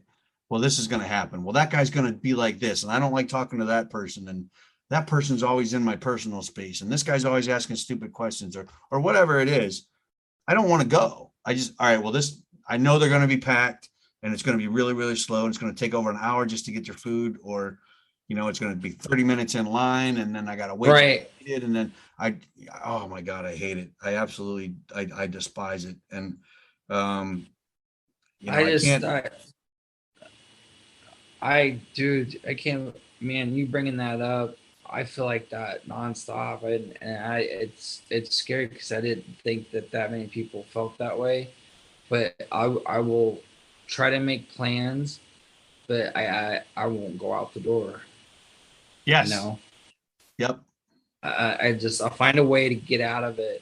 well, this is going to happen. Well, that guy's going to be like this, and I don't like talking to that person, and that person's always in my personal space, and this guy's always asking stupid questions or whatever it is. I don't want to go. All right, well, I know they're going to be packed, and it's going to be really, really slow, and it's going to take over an hour just to get your food, or it's going to be 30 minutes in line, and then I got to wait to Right. eat it, and then I, oh my God, I hate it. I absolutely, I despise it. And, um, I I just can't, dude, I can't, man, you bringing that up, I feel like that nonstop. It's scary because I didn't think that many people felt that way. But I will try to make plans, but I won't go out the door. You yes, know, yep. I'll find a way to get out of it,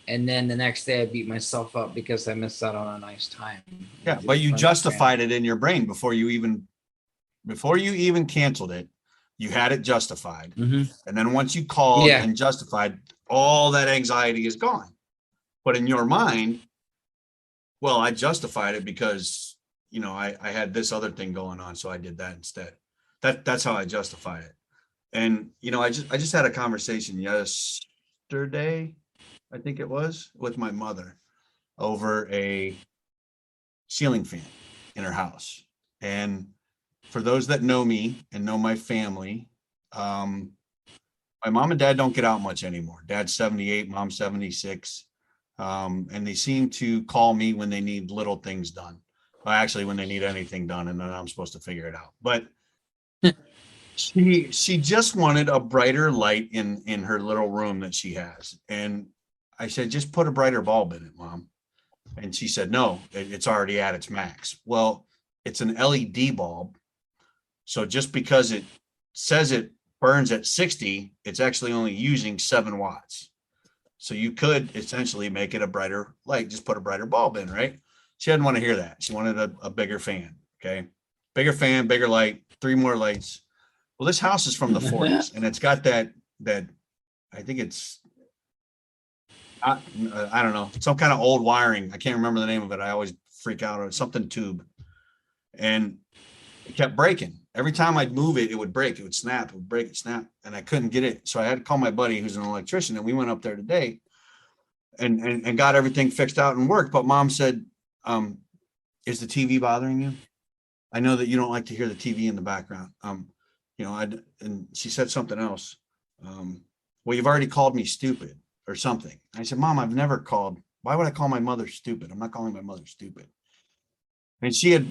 and then the next day I beat myself up because I missed out on a nice time Yeah. with But you friends and family. justified it in your brain before you even canceled it, you had it justified. Hmm. And then once you called Yeah. and justified, all that anxiety is gone. But in your mind, well, I justified it because I had this other thing going on, so I did that instead. That's how I justify it. And I just had a conversation yesterday, I think it was, with my mother over a ceiling fan in her house. And for those that know me and know my family, um, my mom and dad don't get out much anymore. Dad's 78, mom's 76. And they seem to call me when they need little things done. Well, actually, when they need anything done, and then I'm supposed to figure it out. But she just wanted a brighter light in her little room that she has. And I said, just put a brighter bulb in it, Mom. And she said, no, it's already at its max. Well, it's an LED bulb. So just because it says it burns at 60, it's actually only using 7 watts. So you could essentially make it a brighter light, just put a brighter bulb in, right? She didn't want to hear that. She wanted a bigger fan. Okay. Bigger fan, bigger light, 3 more lights. Well, this house is from the 40s and it's got that I think it's I don't know, some kind of old wiring. I can't remember the name of it. I always freak out on something tube. And it kept breaking. Every time I'd move it, it would break. It would snap. It would break. It snap, and I couldn't get it. So I had to call my buddy, who's an electrician, and we went up there today, and got everything fixed out and worked. But Mom said, "Is the TV bothering you? I know that you don't like to hear the TV in the background." And she said something else. Well, you've already called me stupid or something. I said, Mom, I've never called. Why would I call my mother stupid? I'm not calling my mother stupid. And she had,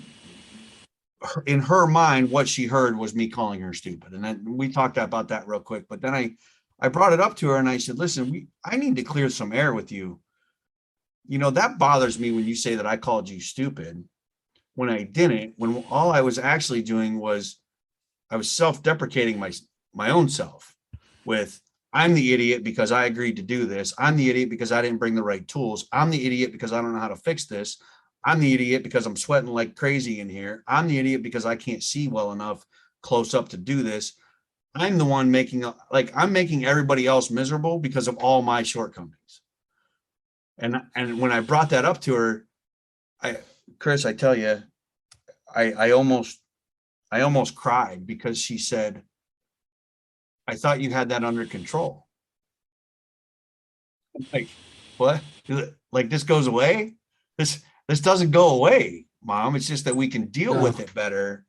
in her mind, what she heard was me calling her stupid. And then we talked about that real quick. But then I brought it up to her and I said, listen, I need to clear some air with you. That bothers me when you say that I called you stupid when I didn't, when all I was actually doing was I was self-deprecating my own self with, I'm the idiot because I agreed to do this. I'm the idiot because I didn't bring the right tools. I'm the idiot because I don't know how to fix this. I'm the idiot because I'm sweating like crazy in here. I'm the idiot because I can't see well enough close up to do this. I'm the one I'm making everybody else miserable because of all my shortcomings. And when I brought that up to her, Chris, I tell you, I almost cried because she said, I thought you had that under control. Like, what? Like, this goes away? This doesn't go away, Mom. It's just that we can deal with it better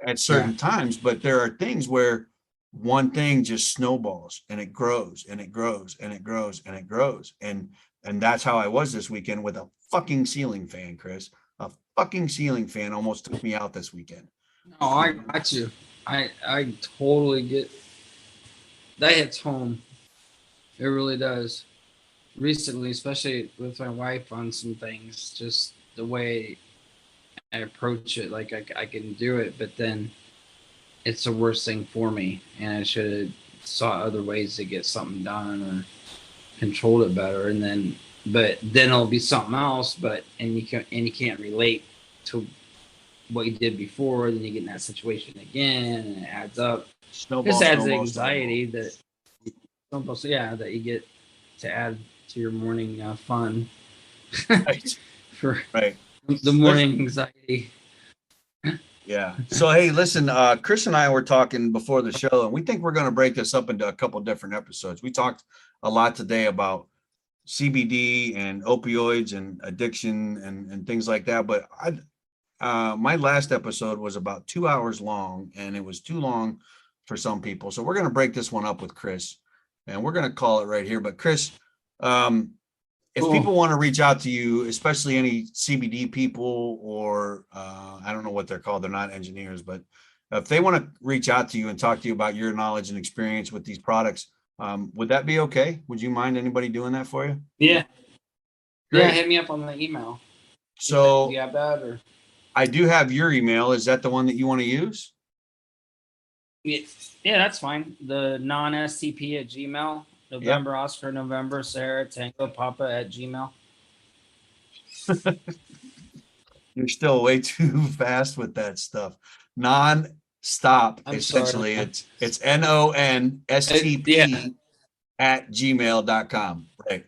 at certain times. But there are things where one thing just snowballs and it grows and it grows and it grows and it grows. And that's how I was this weekend with a fucking ceiling fan, Chris. A fucking ceiling fan almost took me out this weekend. No, I got you. I totally get that. Hits home. It really does. Recently, especially with my wife on some things, just the way I approach it, like I can do it, but then it's the worst thing for me, and I should have sought other ways to get something done or controlled it better, but then it'll be something else, and you can't relate to what you did before, then you get in that situation again, and it adds up. This adds the anxiety that you get to add to your morning fun. Right. Right. The morning anxiety. Yeah. So, hey, listen, Chris and I were talking before the show, and we think we're going to break this up into a couple different episodes. We talked a lot today about CBD and opioids and addiction and things like that. But my last episode was about 2 hours long, and it was too long for some people. So we're going to break this one up with Chris, and we're going to call it right here. But Chris, if people want to reach out to you, especially any CBD people or I don't know what they're called, they're not engineers, but if they want to reach out to you and talk to you about your knowledge and experience with these products, would that be okay? Would you mind anybody doing that for you? Yeah. Great. Yeah, hit me up on the email. So do you have that, or? I do have your email. Is that the one that you want to use? Yeah, that's fine. The non-STP at Gmail. November, yep. Oscar, November, Sarah, Tango, Papa at Gmail. You're still way too fast with that stuff. Non-stop, essentially. Sorry. It's NONSTP at gmail.com. Right.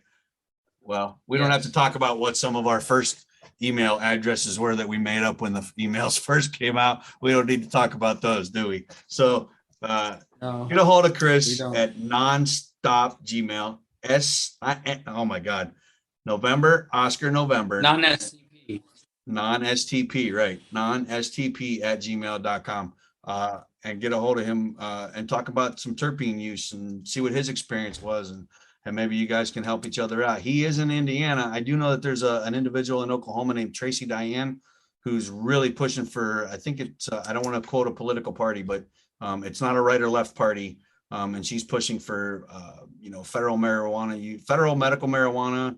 Well, we don't have to talk about what some of our first email addresses were that we made up when the emails first came out. We don't need to talk about those, do we? So get a hold of Chris at non-stop Gmail. Oh my God. November, Oscar, November. Non-STP. Non-STP, right. Non-STP at gmail.com. And get a hold of him and talk about some terpene use and see what his experience was. And maybe you guys can help each other out. He is in Indiana. I do know that there's an individual in Oklahoma named Tracy Diane who's really pushing for, I think it's, I don't want to quote a political party, but it's not a right or left party. And she's pushing for, federal marijuana, federal medical marijuana,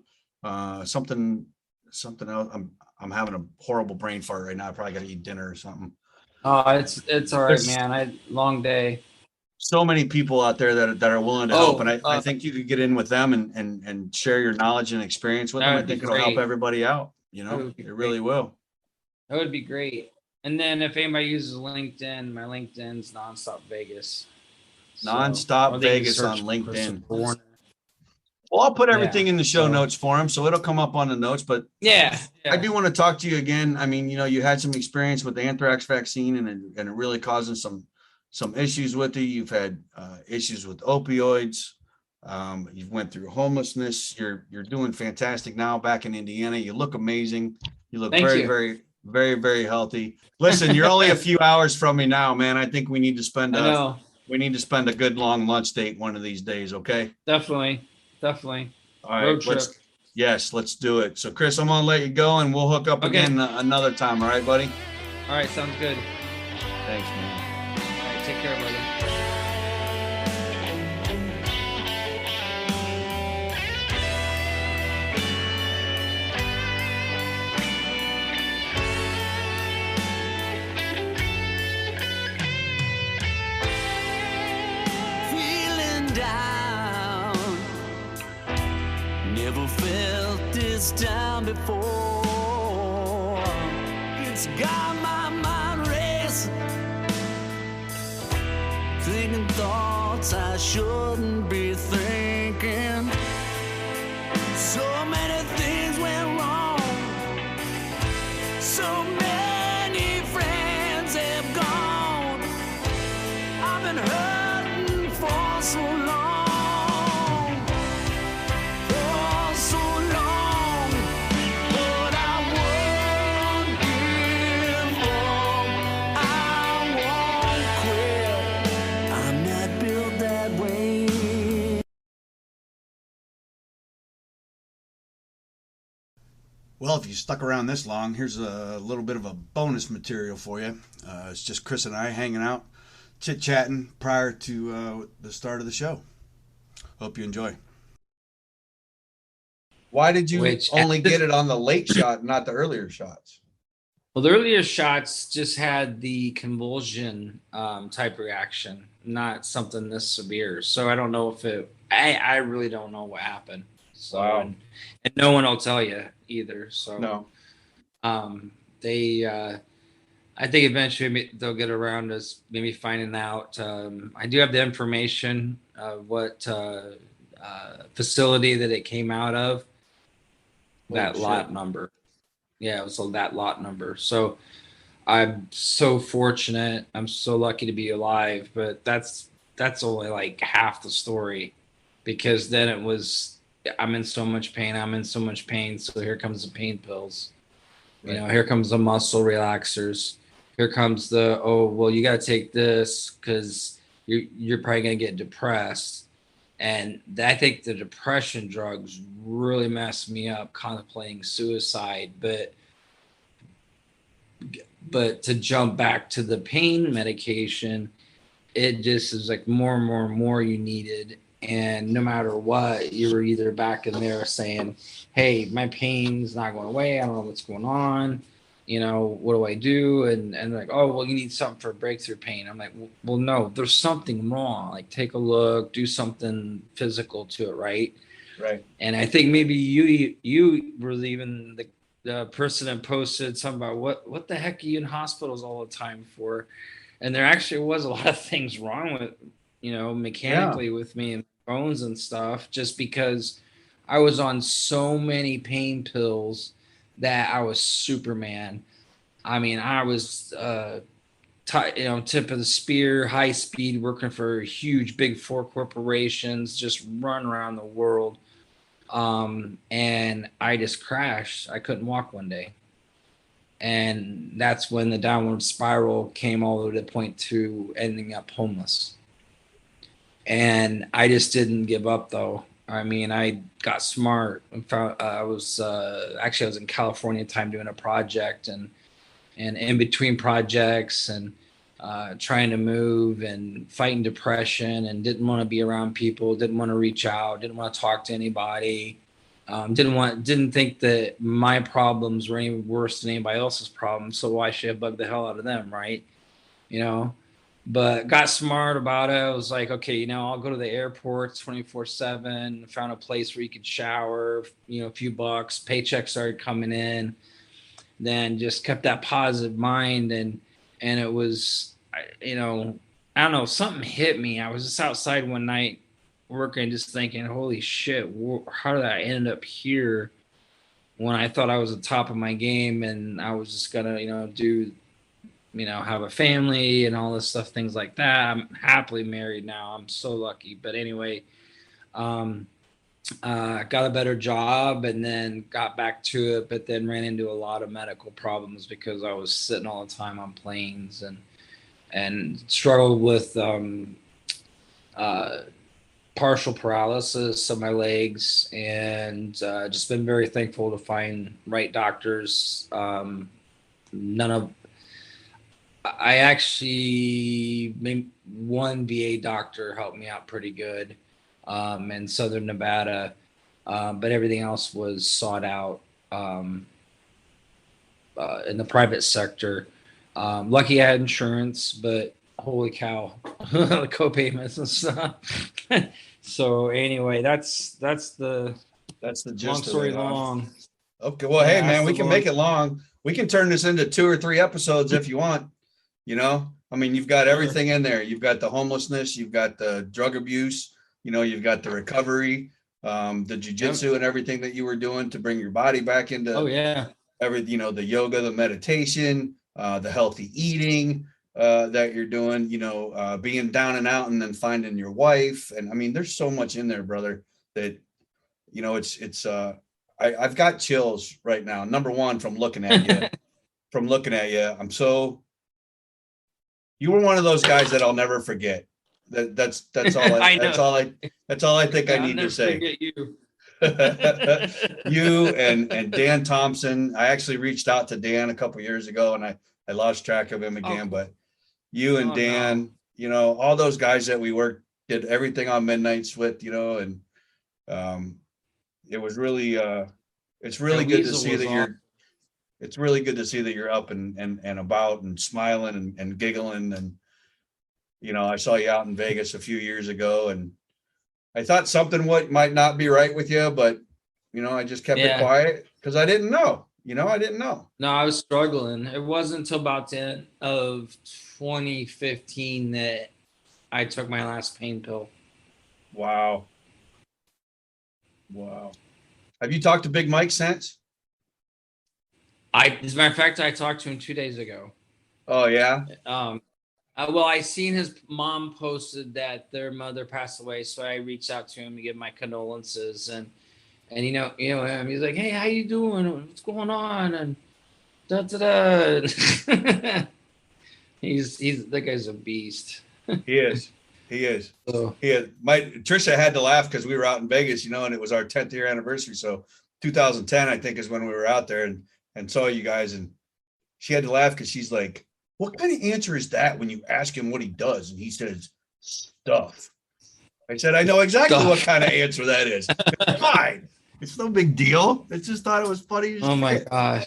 something else. I'm having a horrible brain fart right now. I probably got to eat dinner or something. Oh, it's all right, man. Long day. So many people out there that are willing to help, and I think you could get in with them and share your knowledge and experience with them. I think it'll help everybody out. It really will. That would be great. And then if anybody uses LinkedIn, my LinkedIn's Nonstop Vegas. Nonstop Vegas on LinkedIn. Well, I'll put everything in the show notes for him, so it'll come up on the notes. But I do want to talk to you again. I mean, you had some experience with the anthrax vaccine, and it really causing some issues with you. You've had issues with opioids. You've went through homelessness. You're doing fantastic now back in Indiana. You look amazing. You look very, very healthy. Listen, you're only a few hours from me now, man. I think we need to spend a good long lunch date one of these days. Okay. Definitely. All right. Let's do it. So Chris, I'm going to let you go and we'll hook up again another time. All right, buddy. All right. Sounds good. Thanks, man. Take care, brother. Feeling down, never felt this down before. It's got my mind racing, thinking thoughts I shouldn't be thinking. So many things went wrong, so many friends have gone. I've been hurting for so long, for so long, but I won't give up, I won't quit, I'm not built that way. Well, if you stuck around this long, here's a little bit of a bonus material for you. It's just Chris and I hanging out, chit-chatting prior to the start of the show. Hope you enjoy. Why did you Which- only get it on the late shot, not the earlier shots? Well, the earlier shots just had the convulsion type reaction, not something this severe. So I don't know if I really don't know what happened. So, Wow. and no one will tell you either. So No. I think eventually they'll get around to maybe finding out. I do have the information of what facility that it came out of, that lot number. Yeah, it was that lot number. So I'm so fortunate. I'm so lucky to be alive, but that's only like half the story, because then it was, I'm in so much pain. So here comes the pain pills. You know, here comes the muscle relaxers. Here comes the, oh, well, you got to take this because you're probably going to get depressed. And I think the depression drugs really messed me up, contemplating suicide. But to jump back to the pain medication, it just is like more and more and more you needed. And no matter what, you were either back in there saying, hey, my pain's not going away. I don't know what's going on. You know, what do I do? And like, oh, well, you need something for breakthrough pain. I'm like, well, no, there's something wrong. Like, take a look, do something physical to it, right? Right. And I think maybe you were even the person that posted something about what the heck are you in hospitals all the time for? And there actually was a lot of things wrong with, you know, mechanically with me and bones and stuff, just because I was on so many pain pills that I was Superman. I mean, I was, tip of the spear, high speed, working for huge big four corporations, just run around the world. And I just crashed. I couldn't walk one day. And that's when the downward spiral came all the way to the point to ending up homeless. And I just didn't give up, though. I mean, I got smart and found I was in California at the time doing a project, and in between projects and trying to move and fighting depression, and didn't want to be around people, didn't want to reach out, didn't want to talk to anybody, didn't think that my problems were any worse than anybody else's problems. So why should I bug the hell out of them, right? You know. But got smart about it. I was like, okay, you know, I'll go to the airport 24/7. Found a place where you could shower, you know, a few bucks. Paychecks started coming in. Then just kept that positive mind, and it was, you know, I don't know, something hit me. I was just outside one night working, just thinking, holy shit, how did I end up here when I thought I was at the top of my game and I was just gonna, you know, have a family and all this stuff, things like that. I'm happily married now. I'm so lucky. But anyway, got a better job and then got back to it, but then ran into a lot of medical problems because I was sitting all the time on planes and struggled with partial paralysis of my legs, and just been very thankful to find right doctors. I actually, one VA doctor helped me out pretty good in Southern Nevada, but everything else was sought out in the private sector. Lucky I had insurance, but holy cow, the co-payments and stuff. So anyway, that's the gist long story of it. long. Okay, well, Yeah, hey man, we can make it long. we can turn this into 2 or 3 episodes if you want. You know, I mean, you've got everything in there. You've got the homelessness, you've got the drug abuse, you know, you've got the recovery, the jujitsu and everything that you were doing to bring your body back into you know, the yoga, the meditation, the healthy eating that you're doing, you know, being down and out and then finding your wife. And I mean, there's so much in there, brother, that, you know, I've got chills right now. Number one, from looking at you, you were one of those guys that I'll never forget. That's all that's all I think I need to say. You. You and Dan Thompson. I actually reached out to Dan a couple years ago and I lost track of him again, but you and Dan, you know, all those guys that we did everything on Midnights with, you know, and it was really it's really good to see that it's really good to see that you're up and about and smiling and giggling. And, you know, I saw you out in Vegas a few years ago and I thought something might not be right with you, but, you know, I just kept it quiet because I didn't know. You know, I didn't know. No, I was struggling. It wasn't until about the end of 2015 that I took my last pain pill. Wow. Have you talked to Big Mike since? As a matter of fact, I talked to him 2 days ago. Oh, yeah? Well, I seen his mom posted that their mother passed away, so I reached out to him to give my condolences. And you know him. He's like, "Hey, how you doing? What's going on?" And da da da. He's that guy's a beast. He is. So, Trisha had to laugh because we were out in Vegas, you know, and it was our 10th year anniversary. So 2010, I think, is when we were out there and saw you guys, and she had to laugh because she's like, "What kind of answer is that when you ask him what he does?" And he says, "Stuff." I said, "I know exactly what kind of answer that is." It's fine. It's no big deal. I just thought it was funny. Oh my gosh.